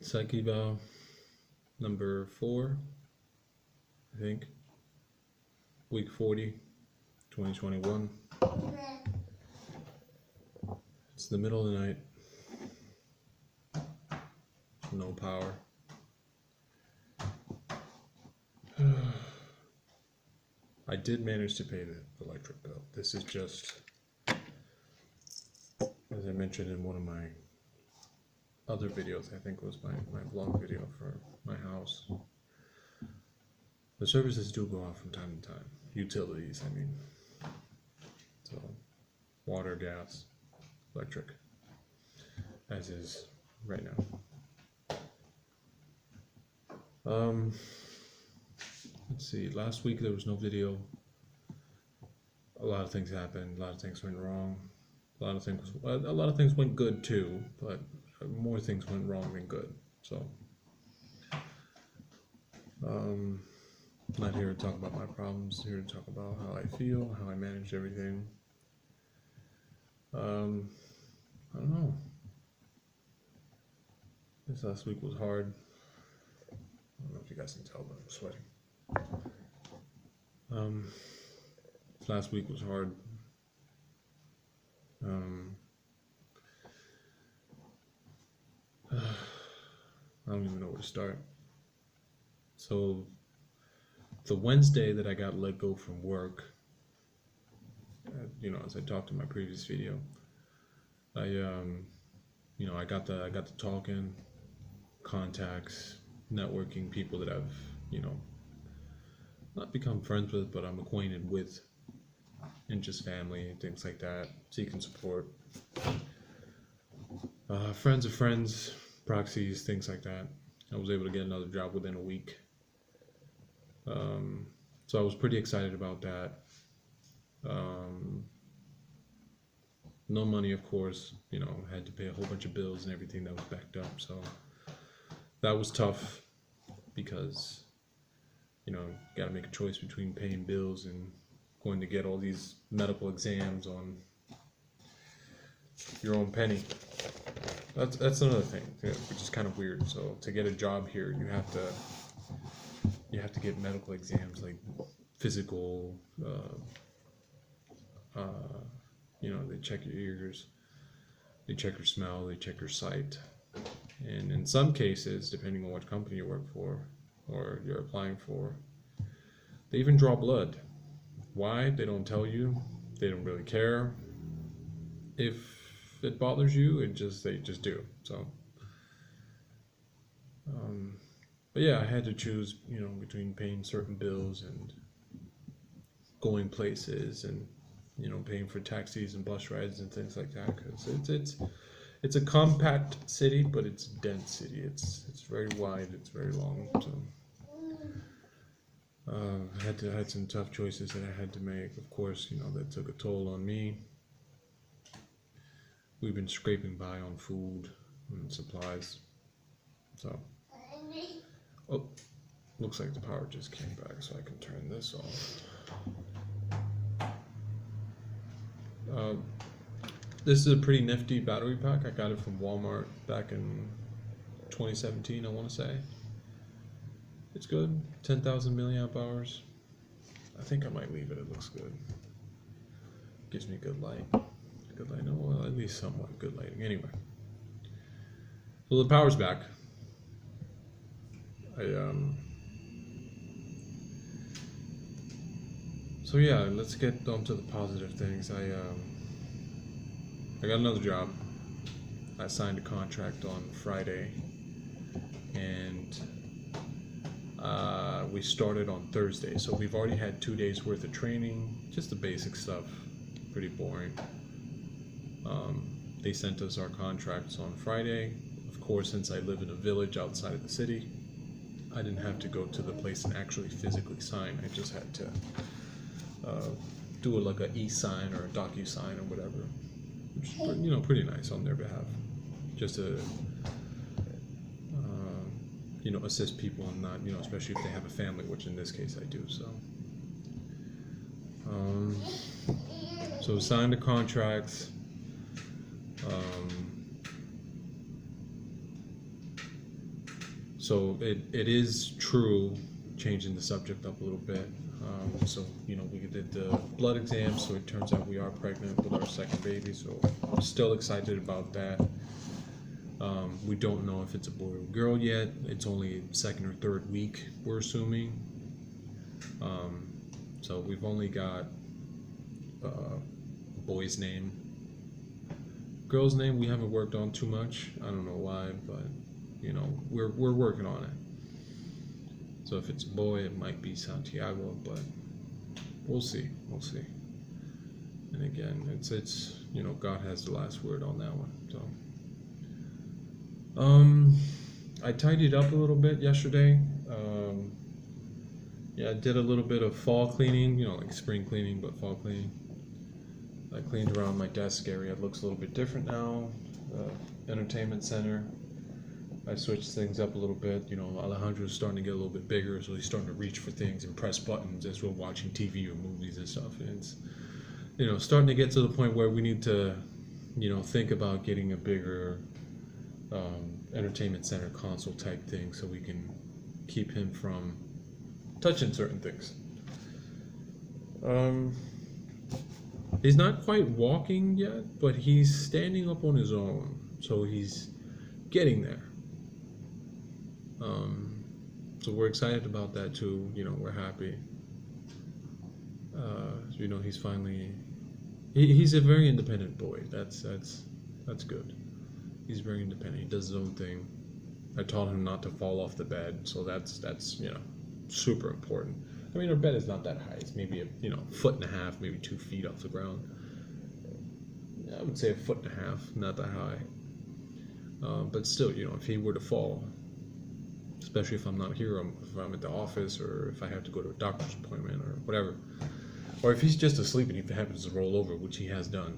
Psych Eval number 4, I think. Week 40, 2021. It's the middle of the night. No power. I did manage to pay the electric bill. This is just, as I mentioned in one of my other videos, I think it was my vlog video for my house. The services do go off from time to time. Utilities, I mean. So, water, gas, electric, as is right now. Let's see, last week there was no video. A lot of things happened, a lot of things went wrong. A lot of things went good too, but more things went wrong than good. So, not here to talk about my problems, here to talk about how I feel, how I managed everything. I don't know. This last week was hard. I don't know if you guys can tell, but I'm sweating. This last week was hard. I don't even know where to start. So, the Wednesday that I got let go from work, as I talked in my previous video, I got the talking, contacts, networking, people that I've, not become friends with, but I'm acquainted with, and just family, things like that, seeking support. Friends of friends, proxies, things like that. I was able to get another job within a week. So I was pretty excited about that. No money, of course, had to pay a whole bunch of bills and everything that was backed up. So that was tough because, got to make a choice between paying bills and going to get all these medical exams on your own penny. That's another thing, which is kind of weird. So to get a job here, you have to get medical exams, like physical. They check your ears, they check your smell, they check your sight, and in some cases, depending on what company you work for or you're applying for, they even draw blood. Why? They don't tell you. They don't really care. If it bothers you, they just do. So, but yeah, I had to choose, between paying certain bills and going places and, paying for taxis and bus rides and things like that. Because it's a compact city, but it's a dense city. It's very wide. It's very long. So. I had some tough choices that I had to make. Of course, that took a toll on me. We've been scraping by on food and supplies. So, looks like the power just came back, so I can turn this off. This is a pretty nifty battery pack. I got it from Walmart back in 2017, I want to say. It's good, 10,000 milliamp hours. I think I might leave it, it looks good. Gives me good light. Good light, well, at least somewhat good lighting. Anyway. So the power's back. So yeah, let's get on to the positive things. I got another job. I signed a contract on Friday, and we started on Thursday, so we've already had 2 days worth of training, just the basic stuff, pretty boring. They sent us our contracts on Friday. Of course, since I live in a village outside of the city, I didn't have to go to the place and actually physically sign. I just had to do like a e-sign or a docu-sign or whatever, which is pretty nice on their behalf, just to assist people and not, especially if they have a family, which in this case I do. So signed the contracts. So it is true, changing the subject up a little bit. So, we did the blood exam, so it turns out we are pregnant with our second baby, so I'm still excited about that. We don't know if it's a boy or girl yet. It's only second or third week, we're assuming. So we've only got boy's name. Girl's name we haven't worked on too much. I don't know why, but we're working on it. So if it's a boy, it might be Santiago, but we'll see. And again, it's God has the last word on that one. So I tidied up a little bit yesterday. I did a little bit of fall cleaning, like spring cleaning, but fall cleaning. I cleaned around my desk area. It looks a little bit different now. Entertainment center. I switched things up a little bit. Alejandro's starting to get a little bit bigger, so he's starting to reach for things and press buttons as we're watching TV or movies and stuff. And it's, starting to get to the point where we need to, think about getting a bigger entertainment center console type thing so we can keep him from touching certain things. He's not quite walking yet, but he's standing up on his own, so he's getting there. So we're excited about that too. We're happy. He's finally he's a very independent boy. That's good. He's very independent. He does his own thing. I taught him not to fall off the bed, so that's super important. I mean, our bed is not that high. It's maybe a foot and a half, maybe 2 feet off the ground. I would say a foot and a half, not that high. But still, if he were to fall, especially if I'm not here, if I'm at the office, or if I have to go to a doctor's appointment or whatever, or if he's just asleep and he happens to roll over, which he has done.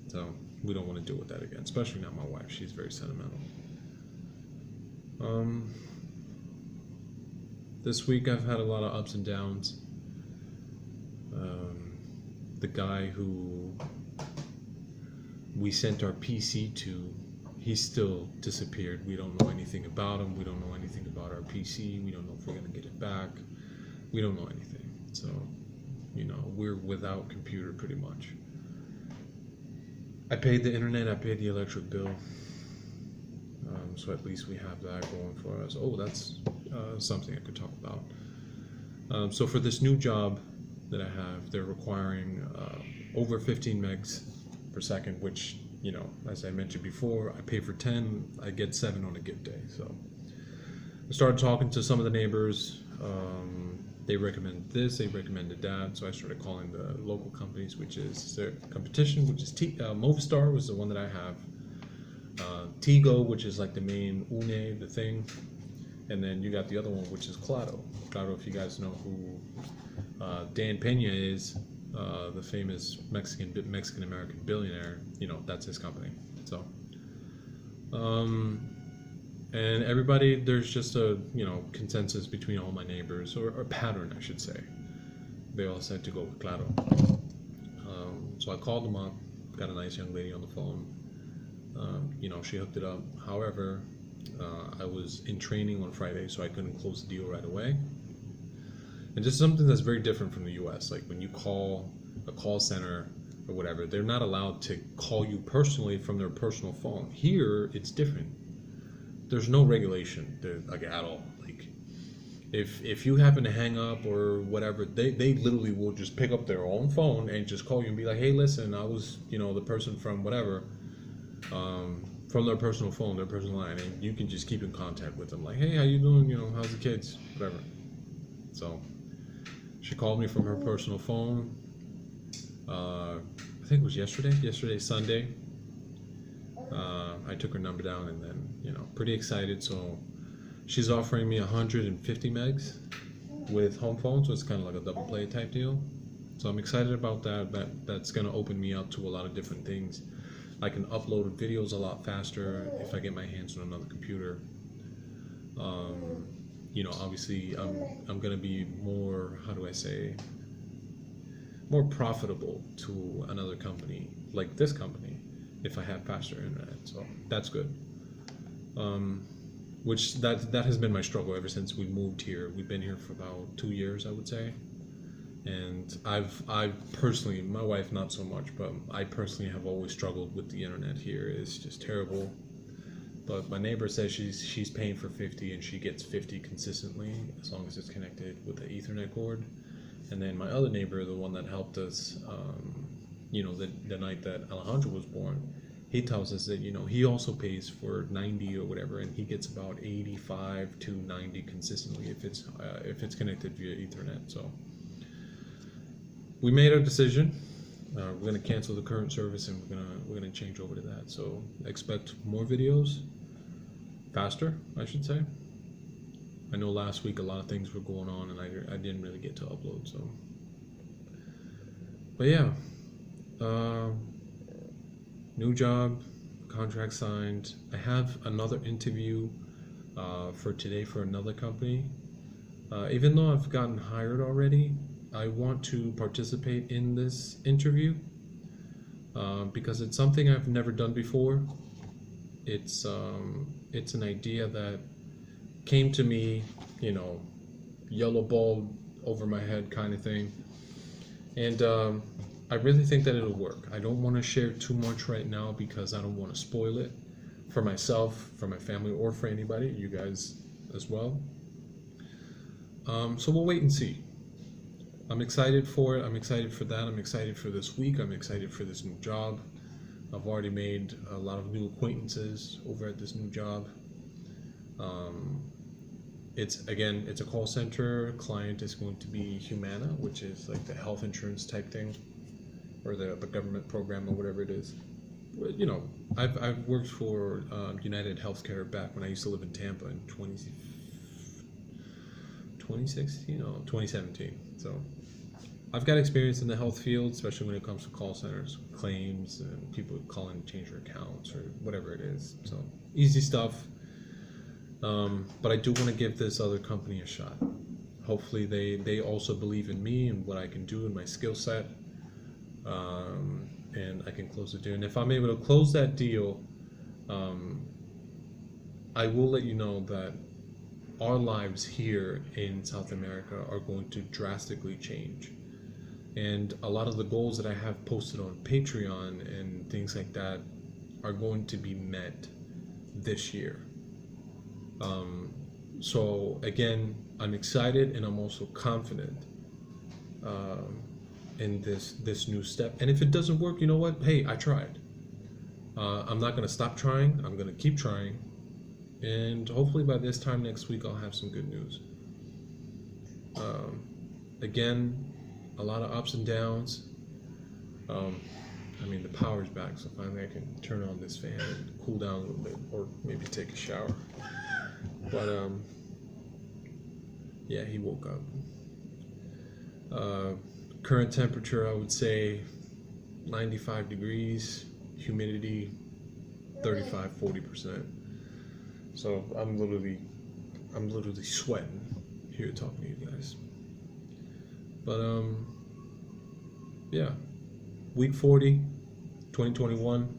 So we don't want to deal with that again, especially not my wife. She's very sentimental. This week I've had a lot of ups and downs. The guy who we sent our PC to, he's still disappeared. We don't know anything about him. We don't know anything about our PC. We don't know if we're going to get it back. We don't know anything. So, we're without computer pretty much. I paid the internet, I paid the electric bill. So at least we have that going for us. Oh, that's something I could talk about. So for this new job that I have, they're requiring over 15 megs per second, which, as I mentioned before, I pay for 10, I get 7 on a good day. So I started talking to some of the neighbors. They recommended this, they recommended that, so I started calling the local companies, which is their competition, which is Movistar was the one that I have. Tigo, which is like the main the thing, and then you got the other one, which is Claro. Claro, if you guys know who Dan Pena is, the famous Mexican American billionaire, that's his company. So, and everybody, there's just a consensus between all my neighbors, or a pattern, I should say. They all said to go with Claro. So I called them up, got a nice young lady on the phone. She hooked it up. However, I was in training on Friday, so I couldn't close the deal right away. And just something that's very different from the US. Like when you call a call center or whatever, they're not allowed to call you personally from their personal phone. Here, it's different. There's no regulation like at all. Like if you happen to hang up or whatever, they literally will just pick up their own phone and just call you and be like, hey, listen, I was the person from whatever. From their personal phone, their personal line, and you can just keep in contact with them. Like, hey, how you doing? How's the kids? Whatever. So she called me from her personal phone. I think it was yesterday, Sunday. I took her number down, and then pretty excited. So she's offering me 150 megs with home phone, so it's kind of like a double play type deal. So I'm excited about that. That's going to open me up to a lot of different things. I can upload videos a lot faster if I get my hands on another computer. Obviously I'm gonna be more, more profitable to another company like this company if I have faster internet. So that's good. which that has been my struggle ever since we moved here. We've been here for about 2 years, I would say. And I've personally, my wife not so much, but I personally have always struggled with the internet here. It's just terrible. But my neighbor says she's paying for 50 and she gets 50 consistently as long as it's connected with the Ethernet cord. And then my other neighbor, the one that helped us, the night that Alejandro was born, he tells us that he also pays for 90 or whatever, and he gets about 85 to 90 consistently if it's connected via Ethernet. So we made our decision. We're gonna cancel the current service and we're gonna change over to that. So expect more videos, faster, I should say. I know last week a lot of things were going on and I didn't really get to upload. So, but yeah, new job, contract signed. I have another interview for today for another company. Even though I've gotten hired already, I want to participate in this interview because it's something I've never done before. It's an idea that came to me, yellow ball over my head kind of thing, and I really think that it'll work. I don't want to share too much right now because I don't want to spoil it for myself, for my family, or for anybody, you guys as well. So we'll wait and see. I'm excited for it. I'm excited for that. I'm excited for this week. I'm excited for this new job. I've already made a lot of new acquaintances over at this new job. It's a call center. Client is going to be Humana, which is like the health insurance type thing, or the government program or whatever it is. I've worked for United Healthcare back when I used to live in Tampa in 2017. So I've got experience in the health field, especially when it comes to call centers, claims, and people calling to change their accounts or whatever it is. So easy stuff. But I do want to give this other company a shot. Hopefully they also believe in me and what I can do in my skill set, and I can close the deal. And if I'm able to close that deal, I will let you know that our lives here in South America are going to drastically change. And a lot of the goals that I have posted on Patreon and things like that are going to be met this year. So again, I'm excited and I'm also confident in this new step. And if it doesn't work, you know what? Hey, I tried. I'm not going to stop trying. I'm going to keep trying. And hopefully by this time next week, I'll have some good news. Again, a lot of ups and downs. The power's back, so finally I can turn on this fan and cool down a little bit, or maybe take a shower. But yeah, he woke up. Current temperature, I would say 95 degrees, humidity 35-40%. So I'm literally sweating here talking to you guys. But yeah, week 40, 2021.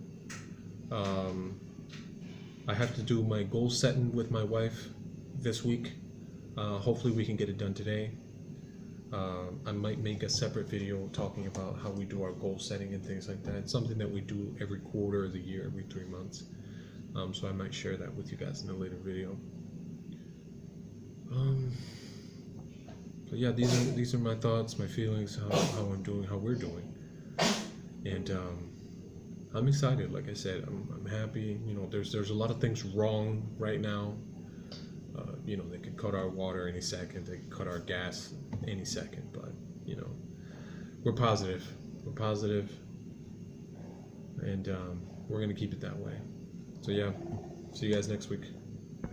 I have to do my goal setting with my wife this week. Hopefully we can get it done today. I might make a separate video talking about how we do our goal setting and things like that. It's something that we do every quarter of the year, every 3 months. So I might share that with you guys in a later video. But yeah, these are my thoughts, my feelings, how I'm doing, how we're doing, and I'm excited. Like I said, I'm happy. There's a lot of things wrong right now. They could cut our water any second. They could cut our gas any second. But we're positive. We're positive, and we're gonna keep it that way. So yeah, see you guys next week.